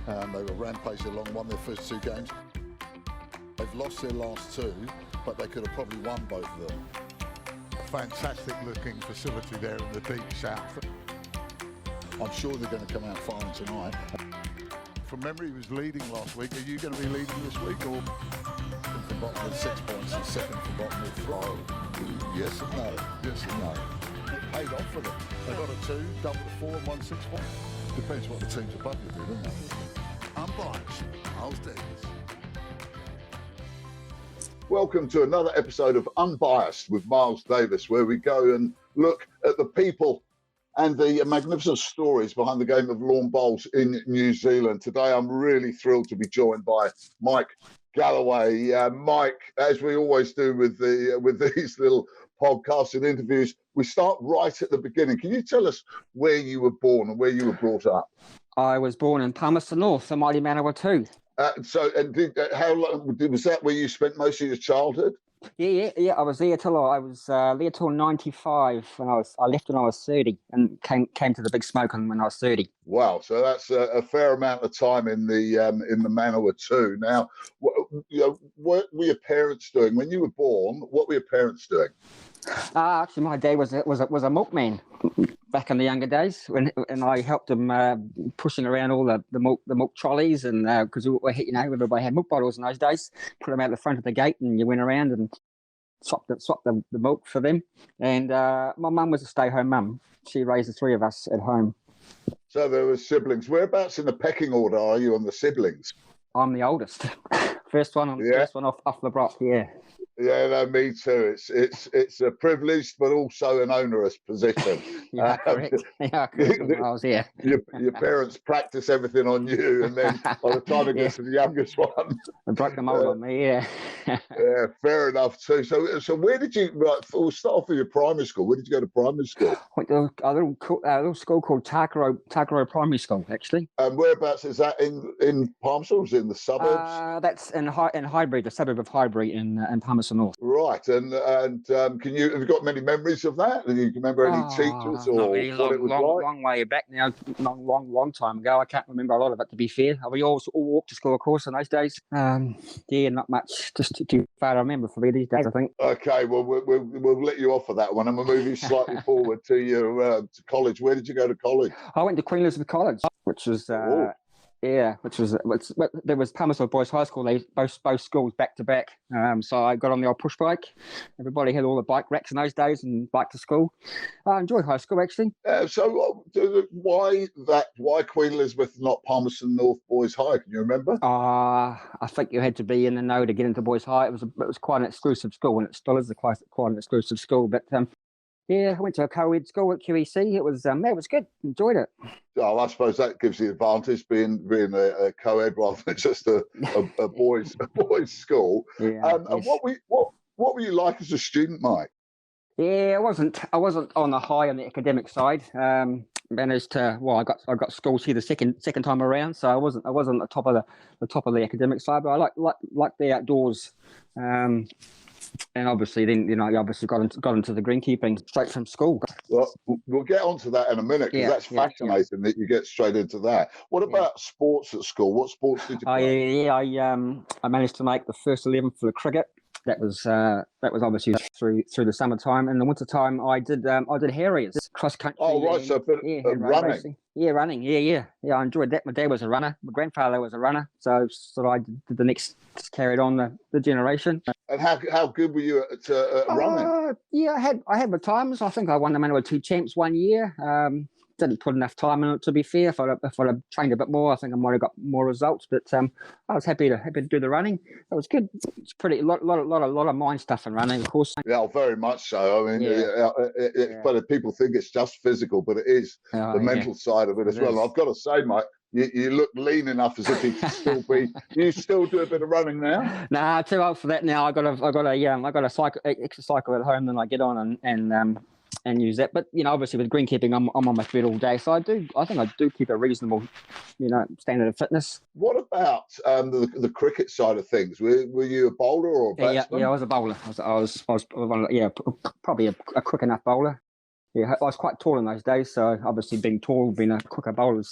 They were rampaging along, won their first 2 games. They've lost their last 2, but they could have probably won both of them. Fantastic looking facility there in the deep south. I'm sure they're going to come out firing tonight. From memory, he was leading last week. Are you going to be leading this week, or? From bottom with 6 points and second from bottom with 5. Yes and no. Yes and no. It paid off for them. They got a 2, doubled a 4 and won 6 points. Depends what the teams above you do, doesn't it? Unbiased, Miles Davis. Welcome to another episode of Unbiased with Miles Davis, where we go and look at the people and the magnificent stories behind the game of lawn bowls in New Zealand. Today, I'm really thrilled to be joined by Mike Galloway. Mike, as we always do with these little podcasts and interviews, we start right at the beginning. Can you tell us where you were born and where you were brought up? I was born in Palmerston North, the mighty Manawatu. How long was that where you spent most of your childhood? Yeah. I was there till I was there till 95 when I left when I was 30 and came to the big smoke when I was 30. Wow, so that's a fair amount of time in the Manawatu. Now, what were your parents doing when you were born? What were your parents doing? Actually, my dad was a milkman back in the younger days, and I helped him pushing around all the milk trolleys, and because everybody had milk bottles in those days, put them out the front of the gate, and you went around and swapped the milk for them. And my mum was a stay-home mum. She raised the 3 of us at home. So there were siblings. Whereabouts in the pecking order are you on the siblings? I'm the oldest. First one off the block. Yeah. Yeah, no, me too. It's a privileged but also an onerous position. Yeah, correct. Yeah, I was here. Your parents practice everything on you, and then by the time it gets to the youngest one, they broke the mold on me. Yeah. Yeah, fair enough too. So where did you? We'll start off with your primary school. Where did you go to primary school? Went to a little school called Takaro Primary School, actually. And whereabouts is that in Palmerston? Or is it in the suburbs? That's in Highbury, the suburb of Highbury in Palmerston North. Right, and have you got many memories of that? Do you remember any teachers or really what it was like? Long way back now, long time ago. I can't remember a lot of it, to be fair. We all walked to school, of course, in those days. Not much. Just too far to remember for me these days, I think. Okay, well, we'll let you off for that one, and we'll move you slightly forward to your to college. Where did you go to college? I went to Queen Elizabeth College, which was. There was Palmerston Boys High School. They both schools back to back. So I got on the old push bike. Everybody had all the bike racks in those days and bike to school. I enjoyed high school actually. So why Queen Elizabeth, not Palmerston North Boys High? Can you remember? I think you had to be in the know to get into Boys High. It was quite an exclusive school, and it still is quite an exclusive school. But I went to a co-ed school at QEC. It was good. Enjoyed it. Oh, I suppose that gives the advantage being a co-ed rather than just a boys school. Yeah, and what were you like as a student, Mike? Yeah, I wasn't on the high on the academic side. Managed to I got schools here the second time around, so I wasn't the top of the academic side, but I like the outdoors. And obviously, then you obviously got into the greenkeeping straight from school. Well, we'll get onto that in a minute because that's fascinating that you get straight into that. What about sports at school? What sports did you play? I managed to make the first 11 for the cricket. That was obviously through the summertime. In the wintertime, I did Harriers cross country. Oh right, so a bit of running. Racing. Yeah, running. Yeah. I enjoyed that. My dad was a runner. My grandfather was a runner. So I did the next, carried on the generation. And how good were you at running? Yeah, I had my times. I think I won the Manawatu champs one year. Didn't put enough time in it, to be fair. If I'd trained a bit more, I think I might have got more results. But I was happy to do the running. It was good. It's pretty lot of mind stuff in running, of course. Yeah, very much so. I mean, but people think it's just physical, but it is the mental side of it as well. I've got to say, Mike, you look lean enough as if you could still be. You still do a bit of running now? Nah, too old for that now. I got a cycle at home, then I get on and use that. But obviously with greenkeeping, I'm on my feet all day, so I think I do keep a reasonable, standard of fitness. What about the cricket side of things? Were you a bowler or a batsman? Yeah, I was a bowler. I was probably a quick enough bowler. Yeah, I was quite tall in those days, so obviously being tall, being a quicker bowler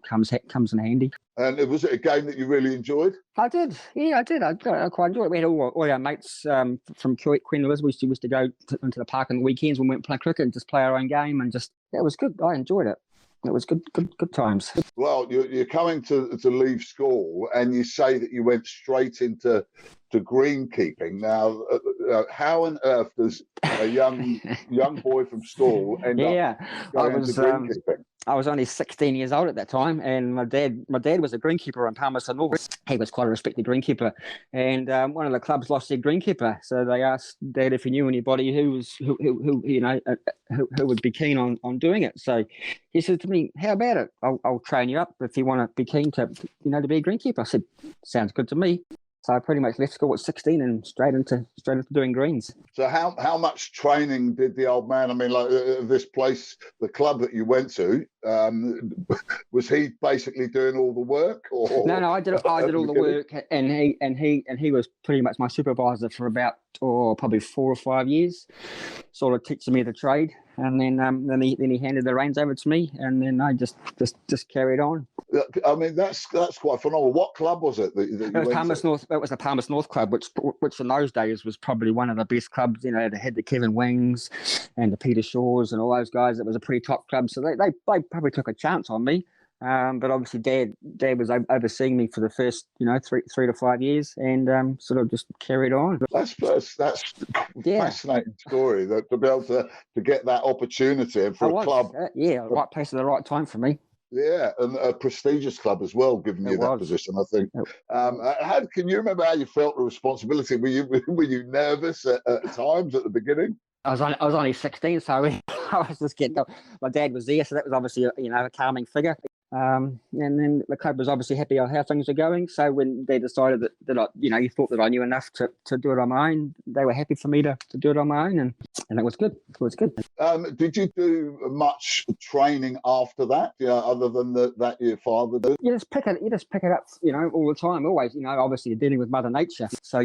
comes in handy. And was it a game that you really enjoyed? I did, yeah, I did. I quite enjoyed it. We had all our mates from Queen Elizabeth. We used to go into the park on the weekends when we went play cricket and just play our own game, and just it was good. I enjoyed it. It was good times. Well, you're coming to leave school, and you say that you went straight into greenkeeping. Now, how on earth does a young boy from school end up going into greenkeeping? I was only 16 years old at that time, and my dad was a greenkeeper in Palmerston North. He was quite a respected greenkeeper, and one of the clubs lost their greenkeeper, so they asked Dad if he knew anybody who would be keen on doing it. So he said to me, "How about it? I'll train you up if you want to be keen to be a greenkeeper." I said, "Sounds good to me." So I pretty much left school at 16 and straight into doing greens. So how much training did the old man? I mean, like this place, the club that you went to, was he basically doing all the work? Or No, I did all the work, and he was pretty much my supervisor for about probably 4 or 5 years, sort of teaching me the trade. And then he handed the reins over to me, and then I just carried on. I mean, that's quite phenomenal. What club was it that you went to? North. It was the Palmerston North club, which in those days was probably one of the best clubs. They had the Kevin Wings and the Peter Shaws and all those guys. It was a pretty top club, so they probably took a chance on me. But obviously, Dad was overseeing me for the first 3 to 5 years, and sort of just carried on. That's fascinating story that to be able to get that opportunity and for a club. Right place at the right time for me. Yeah, and a prestigious club as well, giving you that position, I think. Can you remember how you felt the responsibility? Were you nervous at times at the beginning? I was only 16, so I was just getting. My dad was there, so that was obviously a calming figure. And then the club was obviously happy on how things were going. So when they decided that I, you thought that I knew enough to do it on my own, they were happy for me to do it on my own, and it was good. It was good. Did you do much training after that? Other than that your father did? You just pick it up, all the time. Always, obviously you're dealing with Mother Nature, so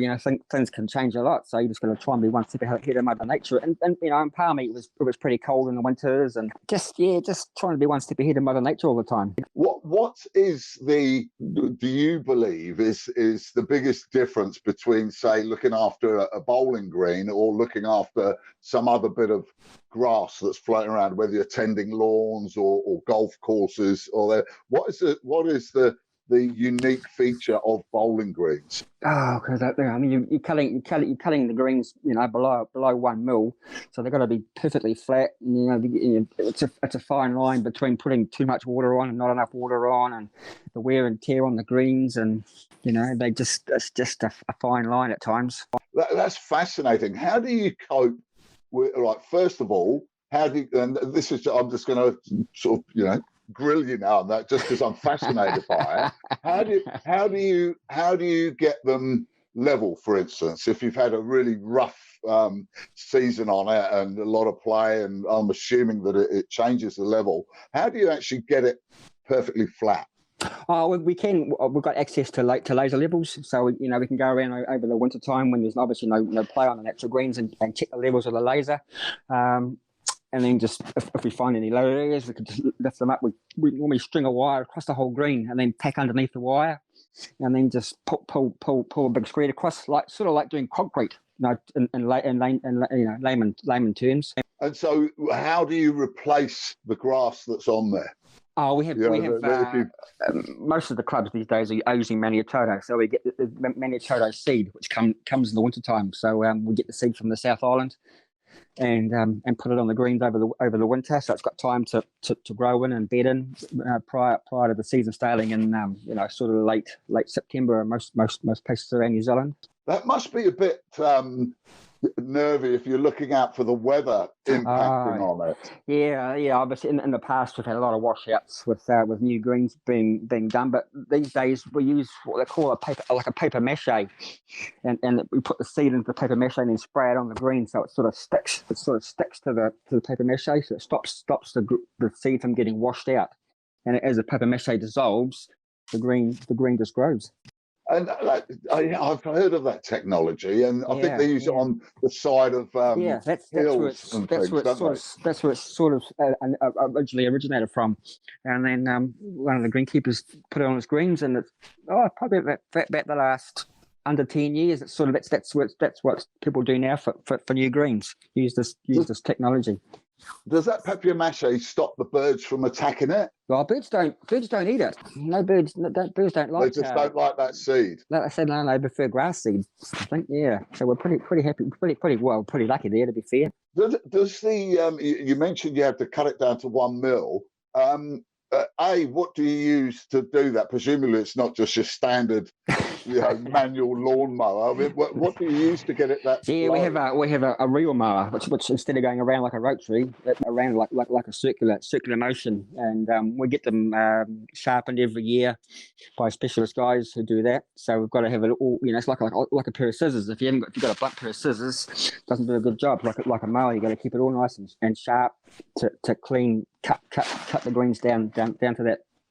things can change a lot. So you just got to try and be one step ahead of Mother Nature. And in Palmy it was pretty cold in the winters, and just trying to be one step ahead of Mother Nature all the time. What is do you believe is the biggest difference between, say, looking after a bowling green or looking after some other bit of grass that's floating around, whether you're tending lawns or golf courses what is the unique feature of bowling greens? Oh, because you're cutting the greens, below 1 mil, so they've got to be perfectly flat. It's a fine line between putting too much water on and not enough water on, and the wear and tear on the greens, and it's just a fine line at times. That's fascinating. How do you cope with, first of all, and this is, I'm just going to sort of, grill you now on that just because I'm fascinated by it. How do you get them level, for instance, if you've had a really rough season on it and a lot of play, and I'm assuming that it changes the level, how do you actually get it perfectly flat? We can. We've got access to laser levels, so we can go around over the winter time when there's obviously no play on the natural greens and check the levels of the laser. And then just if we find any low areas, we could just lift them up. We normally string a wire across the whole green and then tack underneath the wire, and then just pull a big screed across, sort of like doing concrete, in layman terms. And so, how do you replace the grass that's on there? Oh, we have most of the clubs these days are using Maniatodo, so we get the Maniatodo seed, which comes in the wintertime. So we get the seed from the South Island, and put it on the greens over the winter, so it's got time to grow in and bed in prior to the season starting in sort of late September in most places around New Zealand. That must be a bit nervy if you're looking out for the weather impacting on it. Yeah. Obviously, in the past we've had a lot of washouts with new greens being done, but these days we use what they call a paper mache, and we put the seed into the paper mache and then spray it on the green, so it sort of sticks. It sort of sticks to the paper mache, so it stops the seed from getting washed out. And as the paper mache dissolves, the green just grows. And I've heard of that technology, and I think they use it on the side of that's hills and things, don't they? That's where it's sort of originally originated from, and then one of the greenkeepers put it on his greens, and it's probably about the last under 10 years. It's sort of that's what people do now for new greens. Use this technology. Does that papier-mâché stop the birds from attacking it? Well, birds don't eat it. No birds don't like. They just don't like that seed. Like I said, no, they prefer grass seed. I think, yeah. So we're pretty happy, pretty lucky there, to be fair. Does the you mentioned you have to cut it down to 1 mil? What do you use to do that? Presumably, it's not just your standard, manual lawnmower. I mean, what do you use to get it that? Yeah, low? we have a reel mower, which instead of going around like a rotary, around like a circular motion, and we get them sharpened every year by specialist guys who do that. So we've got to have it all. It's like a pair of scissors. If you've got a blunt pair of scissors, it doesn't do a good job. Like a mower, you got to keep it all nice and sharp to clean. Cut the greens down to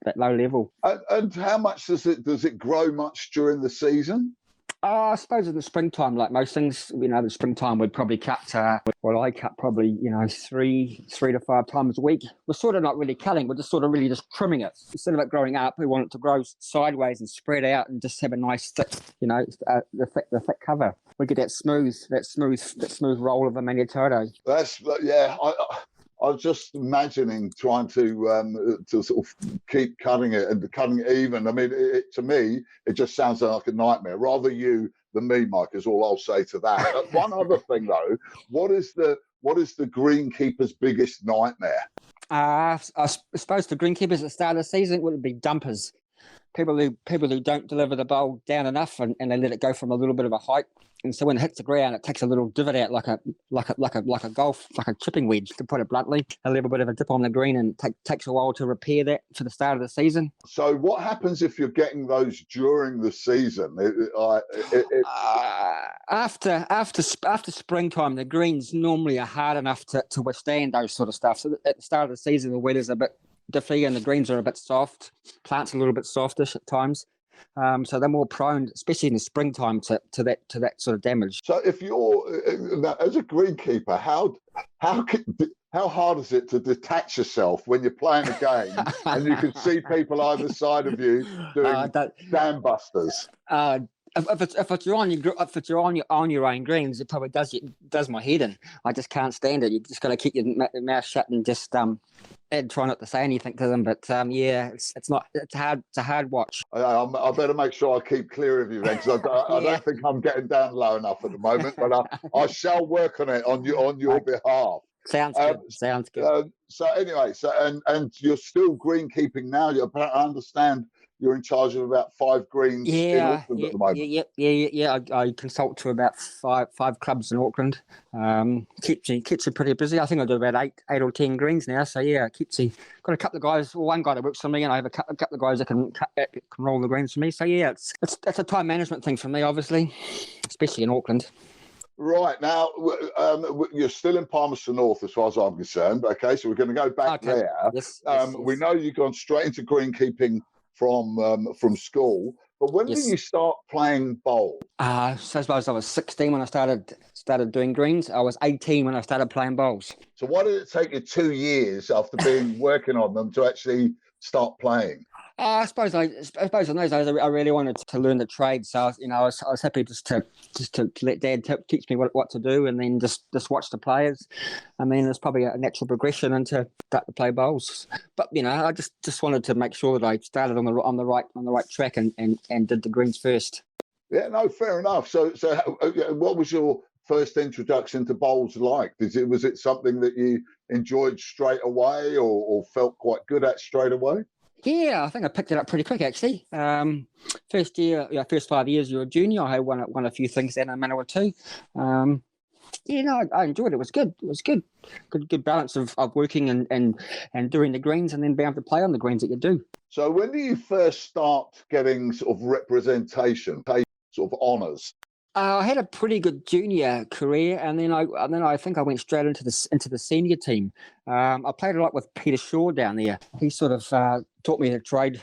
that low level. And how much does it grow much during the season? I suppose in the springtime, like most things, the springtime we'd probably cut. I cut probably 3 to 5 times a week. We're sort of not really cutting. We're just sort of really just trimming it. Instead of it growing up, we want it to grow sideways and spread out and just have a nice thick, the thick cover. We get that smooth roll of a Maniatoto. That's I was just imagining trying to sort of keep cutting it even. I mean, to me, it just sounds like a nightmare. Rather you than me, Mike, is all I'll say to that. One other thing, though, what is the greenkeeper's biggest nightmare? I suppose the greenkeepers at the start of the season would be dumpers. People who don't deliver the bowl down enough and they let it go from a little bit of a height. And so when it hits the ground, it takes a little divot out like a chipping wedge, to put it bluntly. A little bit of a dip on the green, and it takes a while to repair that for the start of the season. So what happens if you're getting those during the season? After springtime, the greens normally are hard enough to withstand those sort of stuff. So at the start of the season, the weather's a bit diffy and the greens are a bit soft. Plants are a little bit softish at times. So they're more prone, especially in the springtime, to that sort of damage. So if you're as a greenkeeper, how hard is it to detach yourself when you're playing a game and you can see people either side of you doing dam busters? If you're on your own greens, it probably does my head in. I just can't stand it. You just got to keep your mouth shut and just try not to say anything to them. But it's a hard watch. I better make sure I keep clear of you then, because I don't think I'm getting down low enough at the moment. But I shall work on it on your behalf. Sounds good. Sounds good. So anyway, and you're still greenkeeping now. I understand you're in charge of about 5 greens in Auckland at the moment. Yeah. I consult to about five clubs in Auckland. Keeps you pretty busy. I think I do about 8 or 10 greens now. So yeah, keeps you. Got a couple of guys, one guy that works for me, and I have a couple of guys that can roll the greens for me. So yeah, it's a time management thing for me, obviously, especially in Auckland. Right, now, you're still in Palmerston North as far as I'm concerned. Okay, so we're going to go back there. Yes. We know you've gone straight into greenkeeping from school, but when did you start playing bowl? So I suppose I was 16 when I started doing greens. I was 18 when I started playing bowls. So why did it take you 2 years after working on them to actually start playing? I suppose in those days I really wanted to learn the trade, so I was happy just to let Dad teach me what to do, and then just watch the players. I mean, there's probably a natural progression into start to play bowls, but I just wanted to make sure that I started on the right track and did the greens first. Yeah, no, fair enough. So what was your first introduction to bowls like? Was it something that you enjoyed straight away, or felt quite good at straight away? Yeah, I think I picked it up pretty quick, actually. First 5 years you're a junior, I won a few things down in Manawatu. I enjoyed it. It was good. It was good. Good balance of working and doing the greens, and then being able to play on the greens that you do. So when do you first start getting sort of representation, sort of honours? I had a pretty good junior career, and then I think I went straight into the senior team. I played a lot with Peter Shaw down there. He sort of taught me to trade,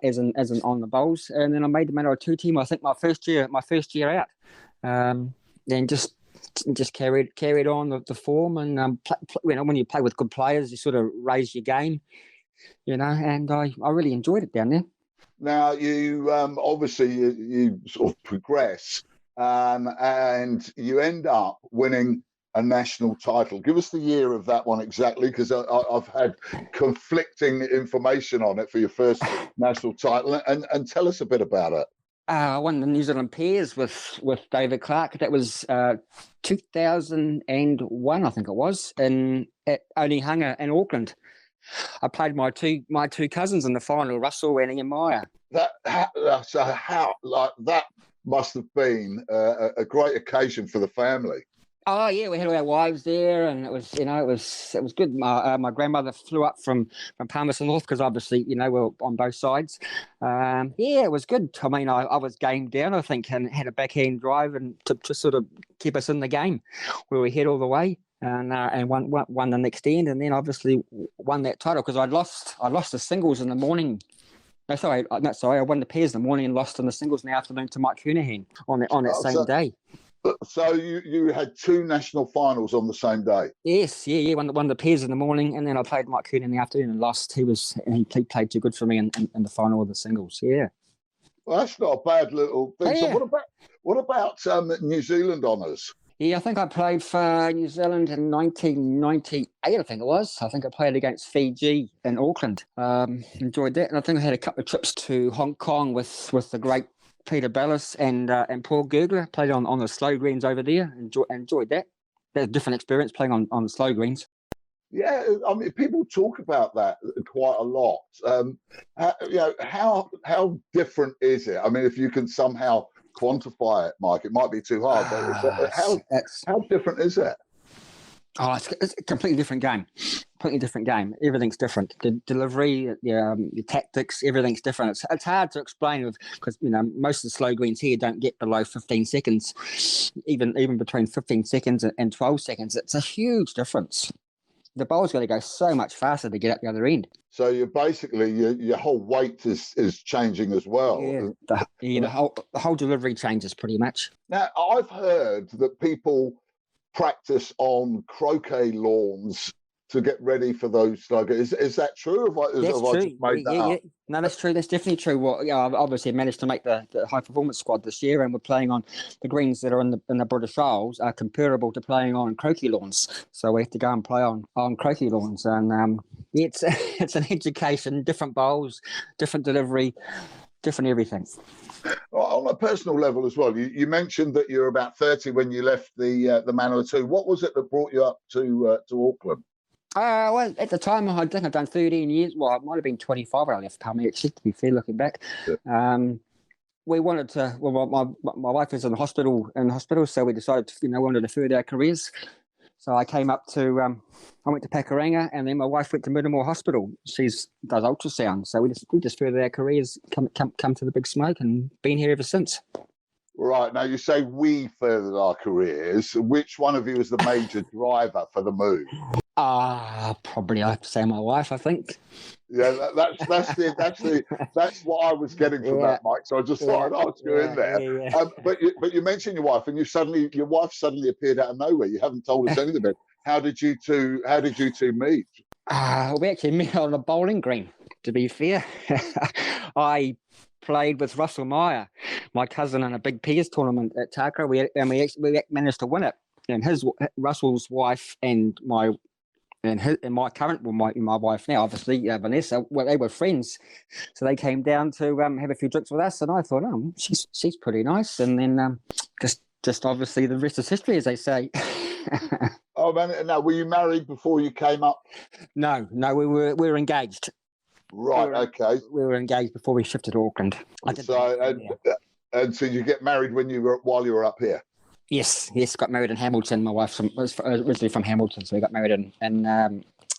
as in on the bowls, and then I made the Manor 2 team. I think my first year out, then just carried on the form, and when you play with good players, you sort of raise your game, and I really enjoyed it down there. Now, you obviously you sort of progress, and you end up winning a national title. Give us the year of that one exactly, because I've had conflicting information on it for your first national title, and tell us a bit about it. I won the New Zealand pairs with David Clark. That was 2001, I think it was, at Onehunga in Auckland. I played my two cousins in the final, Russell and Ian Meyer. That must have been a great occasion for the family. Oh yeah, we had all our wives there, and it was it was good. My grandmother flew up from Palmerston North, because obviously we're on both sides. Yeah, it was good. I mean, I was game down, I think, and had a backhand drive and to sort of keep us in the game, where we hit all the way. And won the next end, and then obviously won that title, because I lost the singles in the morning. I won the pairs in the morning and lost in the singles in the afternoon to Mike Kernahan on that same day. So you had 2 national finals on the same day? Yes, yeah. Won the pairs in the morning, and then I played Mike Kernahan in the afternoon and lost. He played too good for me in the final of the singles. Yeah. Well, that's not a bad little thing. Yeah. So what about New Zealand honours? Yeah, I think I played for New Zealand in 1998, I think it was. I think I played against Fiji in Auckland. Enjoyed that. And I think I had a couple of trips to Hong Kong with the great Peter Ballas and Paul Gergler. Played on the slow greens over there. Enjoyed that. That's a different experience playing on the slow greens. Yeah, I mean, people talk about that quite a lot. How different is it? I mean, if you can somehow quantify it, Mike, it might be too hard, but how different is it? Oh, it's a completely different game. Everything's different. The delivery, your tactics, everything's different. It's hard to explain because most of the slow greens here don't get below 15 seconds, even between 15 seconds and 12 seconds. It's a huge difference. The bowl's got to go so much faster to get up the other end. So you're basically your whole weight is changing as well. Yeah, the whole delivery changes pretty much. Now, I've heard that people practice on croquet lawns to get ready for those slow games. Is that true? That's true. Yeah. No, that's true. That's definitely true. Well, I've obviously managed to make the high performance squad this year, and we're playing on the greens that are in the British Isles are comparable to playing on croquet lawns. So we have to go and play on croquet lawns, and it's an education, different bowls, different delivery, different everything. On a personal level as well, you mentioned that you're about 30 when you left the Manor 2. What was it that brought you up to Auckland? Well, at the time, I think I'd done 13 years. Well, it might have been 25 when I left Palmy, actually, to be fair, looking back. Yeah. We wanted to, well, my wife was in hospital, so we decided to, wanted to further our careers. So I came up to, I went to Pakuranga, and then my wife went to Middlemore Hospital. She does ultrasound. So we just furthered our careers, come to the big smoke, and been here ever since. Right. Now, you say we furthered our careers. Which one of you is the major driver for the move? Probably I have to say my wife, I think. Yeah, that's what I was getting from that, Mike. So I just thought I'd ask you in there. Yeah. But you mentioned your wife, and your wife suddenly appeared out of nowhere. You haven't told us anything about it. How did you two meet? We actually met on a bowling green, to be fair. I played with Russell Meyer, my cousin, in a big peers tournament at Takara. We managed to win it. And Russell's wife and my current, my wife now, obviously, Vanessa, well, they were friends, so they came down to have a few drinks with us, and I thought, she's pretty nice, and then just obviously the rest is history, as they say. Oh man! Now, were you married before you came up? No, we were engaged. Right. Okay. We were engaged before we shifted to Auckland. And so you get married while you were up here. Yes, got married in Hamilton. My wife was originally from Hamilton, so we got married in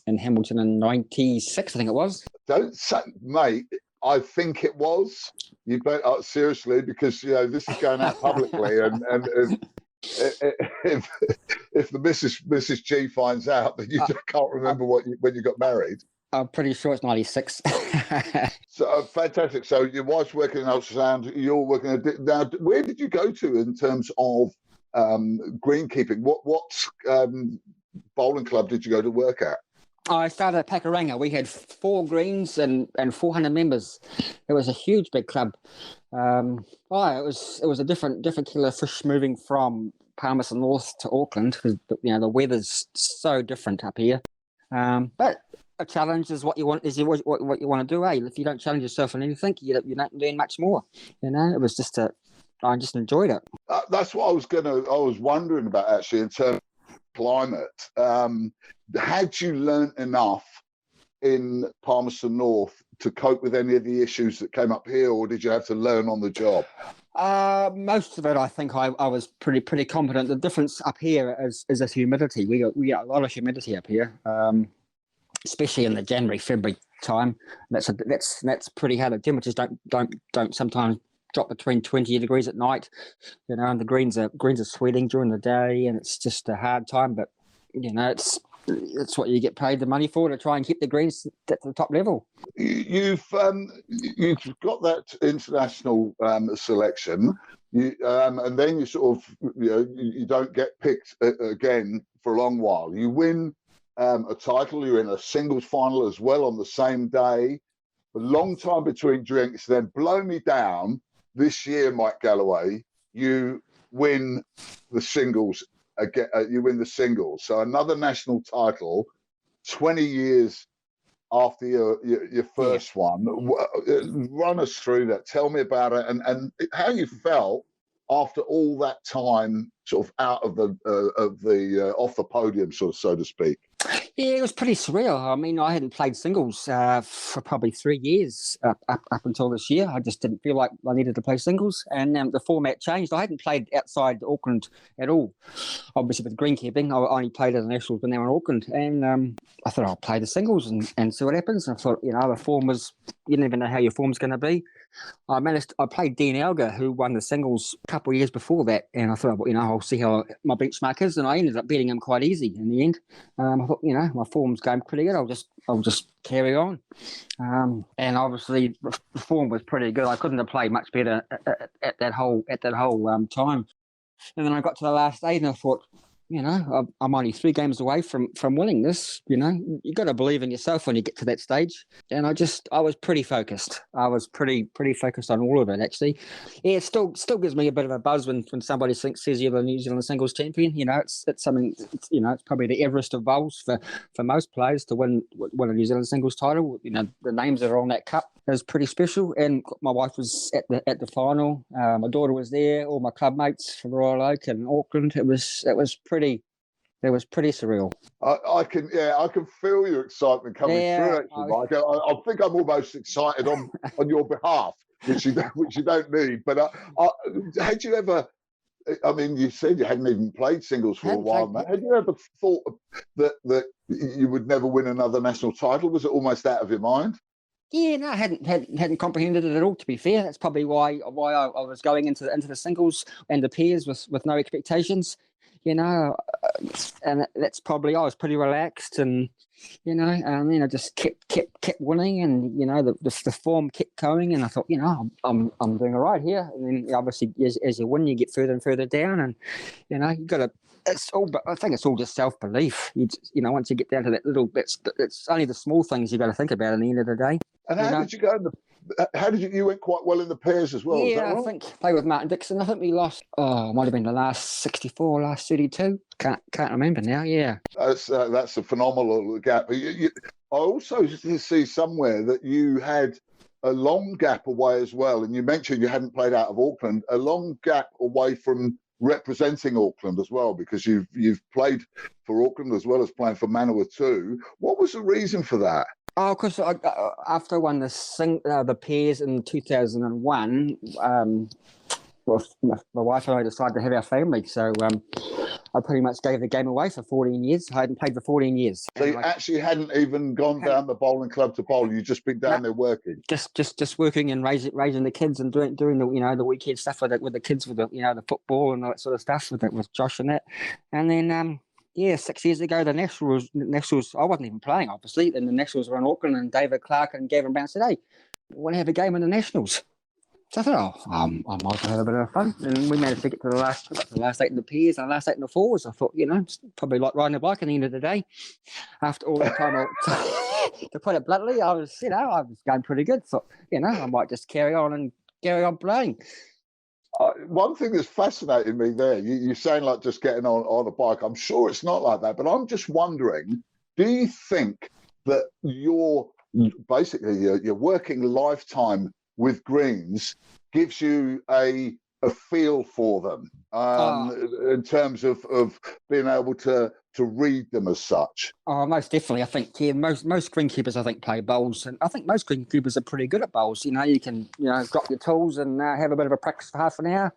Hamilton in '96, I think it was. Don't say, mate, I think it was. You bet seriously, because this is going out publicly, and if the Mrs. G finds out that you can't remember when you got married. I'm pretty sure it's 96. So fantastic. So your wife's working in ultrasound. You're working now. Where did you go to in terms of greenkeeping? What bowling club did you go to work at? I started at Pakuranga. We had 4 greens and 400 members. It was a huge, big club. It was a different killer fish moving from Palmerston North to Auckland, because the weather's so different up here. But a challenge is what you want. What you want to do. If you don't challenge yourself in anything, you don't learn much more. It was just I just enjoyed it. That's what I was wondering about, actually, in terms of climate. Had you learnt enough in Palmerston North to cope with any of the issues that came up here, or did you have to learn on the job? Most of it, I think I was pretty competent. The difference up here is the humidity. We got a lot of humidity up here, especially in the January, February time. That's pretty hard. The temperatures don't sometimes drop between 20 degrees at night, and the greens are sweating during the day, and it's just a hard time. But it's what you get paid the money for, to try and keep the greens at the top level. You've got that international selection, and then you sort of you don't get picked again for a long while. You win a title. You're in a singles final as well on the same day. A long time between drinks. Then blow me down. This year, Mike Galloway, you win the singles again. You win the singles. So another national title, 20 years after your first one. Run us through that. Tell me about it, and how you felt after all that time, sort of out of the off the podium, so to speak. Yeah, it was pretty surreal. I mean, I hadn't played singles for probably 3 years up until this year. I just didn't feel like I needed to play singles, and the format changed. I hadn't played outside Auckland at all. Obviously, with greenkeeping, I only played at the Nationals when they were in Auckland, and I thought I'll play the singles and see what happens. And I thought, the form was, you never know how your form's going to be. I played Dean Elgar, who won the singles a couple of years before that, and I thought, I'll see how my benchmark is, and I ended up beating him quite easy in the end. I thought, my form's going pretty good. I'll just carry on, and obviously the form was pretty good. I couldn't have played much better at that whole time. And then I got to the last day, and I thought, I'm only 3 games away from winning this. You got to believe in yourself when you get to that stage. And I was pretty focused. I was pretty focused on all of it, actually. Yeah, it still gives me a bit of a buzz when somebody says you're the New Zealand singles champion. It's something. It's probably the Everest of bowls for most players to win a New Zealand singles title. The names that are on that cup is pretty special. And my wife was at the final. My daughter was there. All my club mates from Royal Oak and Auckland. It was pretty surreal. I can feel your excitement coming through. Actually, Mike, I think I'm almost excited on your behalf, which you don't need. But had you ever? I mean, you said you hadn't even played singles for a while, man. Had you ever thought that you would never win another national title? Was it almost out of your mind? Yeah, no, I hadn't comprehended it at all. To be fair, that's probably why I was going into the singles and the pairs with no expectations. And that's probably, I was pretty relaxed, and I just kept winning, and the form kept going, and I thought, I'm doing all right here. And then obviously as you win, you get further and further down, and you got to. I think it's all just self-belief. Once you get down to that little bit, it's only the small things you got to think about at the end of the day. And how did you go in you went quite well in the pairs as well? Yeah, is that right? I think played with Martin Dixon. I think we lost. It might have been the last 64, last 32. Can't remember now. Yeah, that's a phenomenal gap. I also see somewhere that you had a long gap away as well, and you mentioned you hadn't played out of Auckland. A long gap away from representing Auckland as well, because you've played for Auckland as well as playing for Manawatu too. What was the reason for that? Oh, because after I won the pairs in 2001, my wife and I decided to have our family. So I pretty much gave the game away for 14 years. I hadn't played for 14 years. So you actually hadn't even gone down the bowling club to bowl. You'd just been down there working. Just working and raising the kids and doing the the weekend stuff with the kids, with the football and all that sort of stuff with Josh and that. And then 6 years ago, the Nationals, I wasn't even playing, obviously, and the Nationals were in Auckland, and David Clark and Gavin Brown said, "Hey, we want to have a game in the Nationals." So I thought, I might have a bit of fun. And we managed to get to the last 8 in the pairs and the last 8 in the fours. I thought, it's probably like riding a bike at the end of the day. After all the time, to put it bluntly, I was going pretty good. So, I might just carry on playing. One thing that's fascinating me there, you're saying like just getting on a bike. I'm sure it's not like that, but I'm just wondering, do you think that your working lifetime with greens gives you a feel for them in terms of being able to read them as such? Oh, most definitely. I think most greenkeepers I think play bowls, and I think most greenkeepers are pretty good at bowls. You can drop your tools and have a bit of a practice for half an hour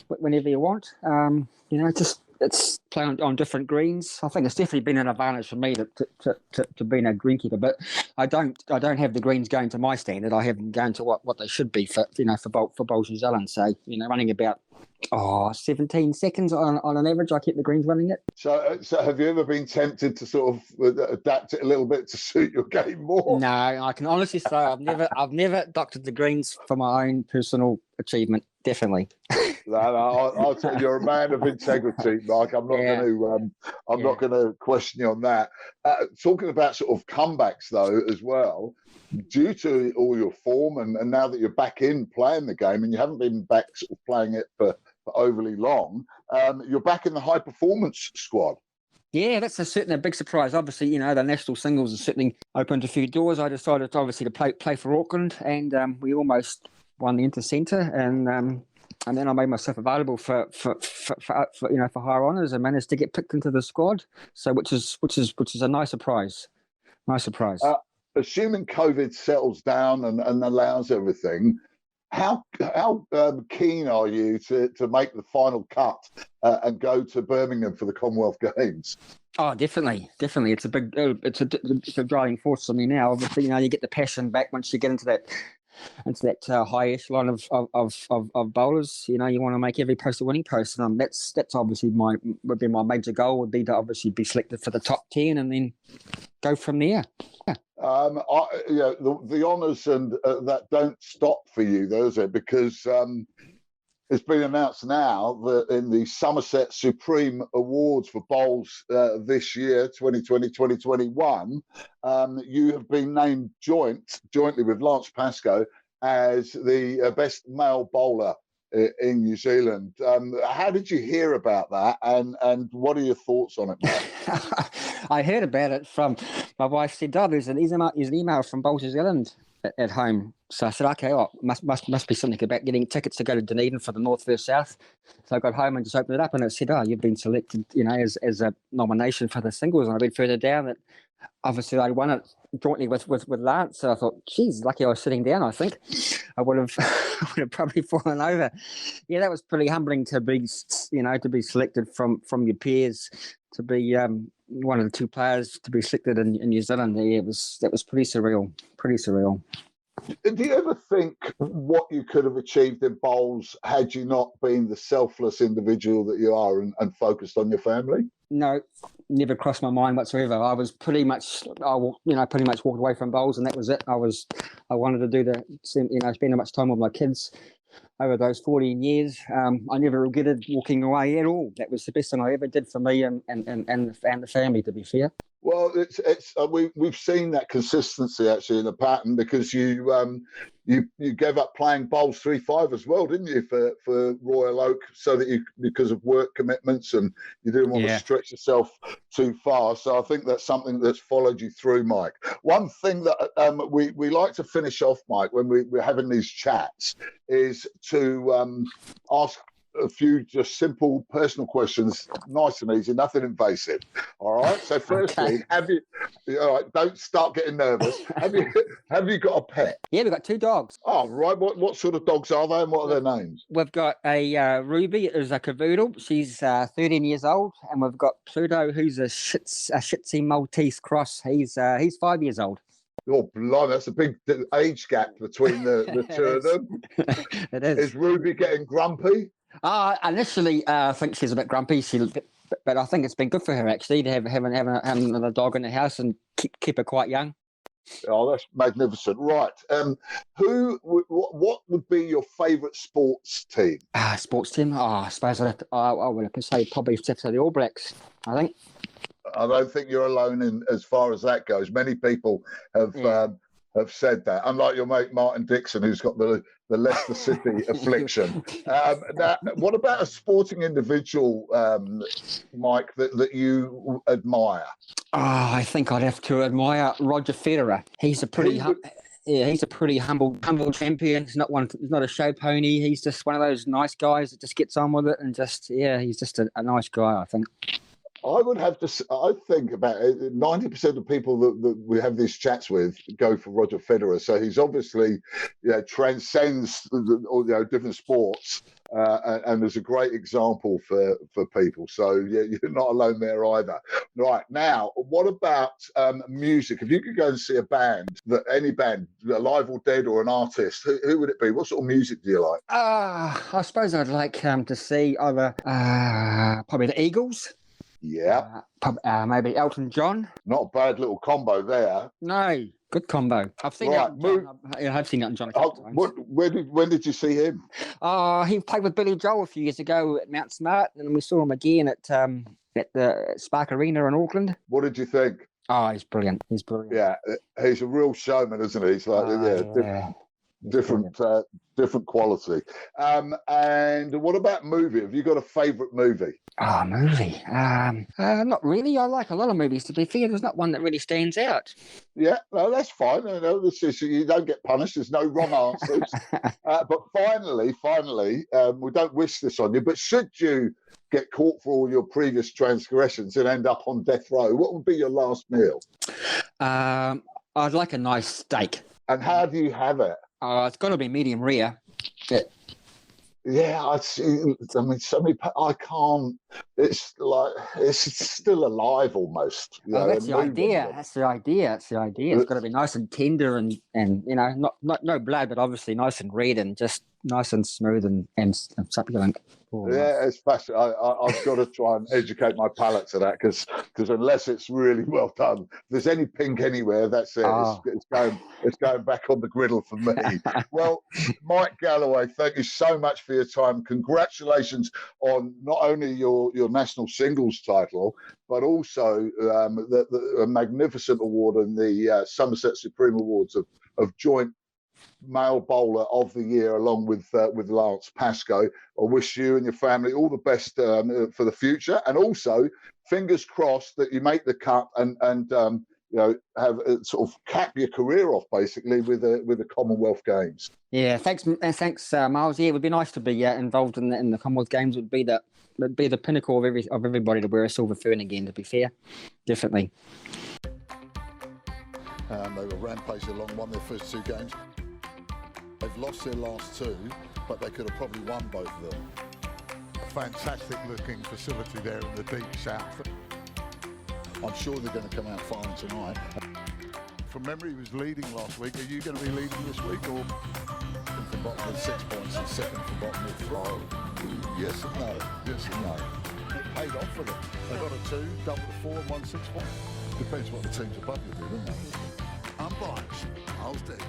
whenever you want. It's playing on different greens. I think it's definitely been an advantage for me to being a greenkeeper. But I don't have the greens going to my standard. I have them going to what they should be for Bowls New Zealand. So running about 17 seconds on an average. I keep the greens running it. So have you ever been tempted to sort of adapt it a little bit to suit your game more? No, I can honestly say I've never doctored the greens for my own personal achievement. Definitely. No, I'll tell you, you're a man of integrity, Mike. I'm not going to question you on that. Talking about sort of comebacks though, as well, due to all your form and now that you're back in playing the game, and you haven't been back sort of playing it for overly long, you're back in the high performance squad. Yeah, that's certainly a big surprise. Obviously, the national singles has certainly opened a few doors. I decided obviously to play for Auckland, and we almost won the inter-centre, and then I made myself available for higher honours and managed to get picked into the squad. So which is a nice surprise. Nice surprise. Assuming COVID settles down and allows everything, how keen are you to make the final cut and go to Birmingham for the Commonwealth Games? Oh, definitely. It's a driving force for me now. Obviously, you get the passion back once you get into that high echelon of bowlers. You want to make every post a winning post, and that's obviously would be my major goal, would be to obviously be selected for the top 10 and then go from there. Yeah. The honours and that don't stop for you, though, is it? Because it's been announced now that in the Summerset Supreme Awards for Bowls this year, 2020-2021, you have been named jointly with Lance Pascoe as the best male bowler in New Zealand. How did you hear about that, and what are your thoughts on it, Mark? I heard about it from my wife said, there's an email from Bowls New Zealand at home. So I said, okay, must be something about getting tickets to go to Dunedin for the North vs South. So I got home and just opened it up, and it said, you've been selected, as a nomination for the singles. And I read further down that obviously I won it jointly with Lance. So I thought, geez, lucky I was sitting down. I think I would have probably fallen over. Yeah, that was pretty humbling to be selected from your peers, to be one of the two players to be selected in New Zealand. Yeah, that was pretty surreal. Do you ever think what you could have achieved in bowls had you not been the selfless individual that you are and focused on your family? No, never crossed my mind whatsoever. I was pretty much walked away from bowls, and that was it. I wanted to spend much time with my kids over those 14 years. I never regretted walking away at all. That was the best thing I ever did for me and the family, to be fair. Well, we've seen that consistency actually in the pattern, because you gave up playing bowls 3-5 as well, didn't you, for Royal Oak, so that because of work commitments and you didn't want to stretch yourself too far. So I think that's something that's followed you through, Mike. One thing that we like to finish off, Mike, when we're having these chats, is to ask a few just simple personal questions, nice and easy, nothing invasive. All right. So, firstly, Okay. all right, don't start getting nervous. Have you got a pet? Yeah, we've got 2 dogs. Oh, right. What sort of dogs are they, and what are their names? We've got a Ruby, who's a cavoodle. She's 13 years old, and we've got Pluto, who's a Shih Tzu Maltese cross. He's 5 years old. Oh, blimey, that's a big age gap between the two of them. It is. Is Ruby getting grumpy? Initially, I think she's a bit grumpy. But I think it's been good for her actually to have another dog in the house and keep her quite young. Oh, that's magnificent. Right. What would be your favourite sports team? Sports team. I suppose I would have to say probably the All Blacks, I think. I don't think you're alone in as far as that goes. Many people have said that. Unlike your mate Martin Dixon, who's got the Leicester City affliction. Now, what about a sporting individual, Mike, that you admire? I think I'd have to admire Roger Federer. He's a pretty humble champion. He's not a show pony. He's just one of those nice guys that just gets on with it and he's just a nice guy, I think. I would have to. I think about 90% of people that we have these chats with go for Roger Federer. So he's obviously, transcends different sports, and is a great example for people. So yeah, you're not alone there either. Right now, what about music? If you could go and see a band, any band, alive or dead, or an artist, who would it be? What sort of music do you like? I suppose I'd like to see either probably the Eagles. Yeah. Maybe Elton John. Not a bad little combo there. No, good combo. I've seen Elton John. I've seen Elton John a couple times. When did you see him? He played with Billy Joel a few years ago at Mount Smart, and we saw him again at the Spark Arena in Auckland. What did you think? Oh, he's brilliant. He's brilliant. Yeah, he's a real showman, isn't he? He's like, different quality. And what about movie? Have you got a favourite movie? Movie. Not really. I like a lot of movies, to be fair. There's not one that really stands out. Yeah, no, that's fine. You don't get punished. There's no wrong answers. But finally, we don't wish this on you, but should you get caught for all your previous transgressions and end up on death row, what would be your last meal? I'd like a nice steak. And how do you have it? It's got to be medium rare. Yeah, so many. I can't. It's like it's still alive almost. That's the idea. It's got to be nice and tender and not no blood, but obviously nice and red and just nice and smooth and succulent. Yeah, it's fascinating. I've got to try and educate my palate to that because unless it's really well done, if there's any pink anywhere, that's it. It's going back on the griddle for me. Well, Mike Galloway, thank you so much for your time. Congratulations on not only your national singles title, but also the magnificent award in the Summerset Supreme Awards of joint male bowler of the year, along with Lance Pascoe. I wish you and your family all the best for the future, and also fingers crossed that you make the cut and have sort of cap your career off basically with the Commonwealth Games. Yeah, thanks, Miles. Yeah, it would be nice to be involved in the Commonwealth Games. Would be the pinnacle of everybody to wear a silver fern again. To be fair, definitely. They were rampaging along, won their first 2 games. They've lost their last 2, but they could have probably won both of them. Fantastic looking facility there in the deep south. I'm sure they're going to come out firing tonight. From memory, he was leading last week. Are you going to be leading this week, or From bottom with 6 points and second from bottom with 5. Yes and no. Yes and no. It paid off for them. They got a 2, double the 4 and won 6 points. Depends what the teams above you do, doesn't it? Unbiased, Miles Davis?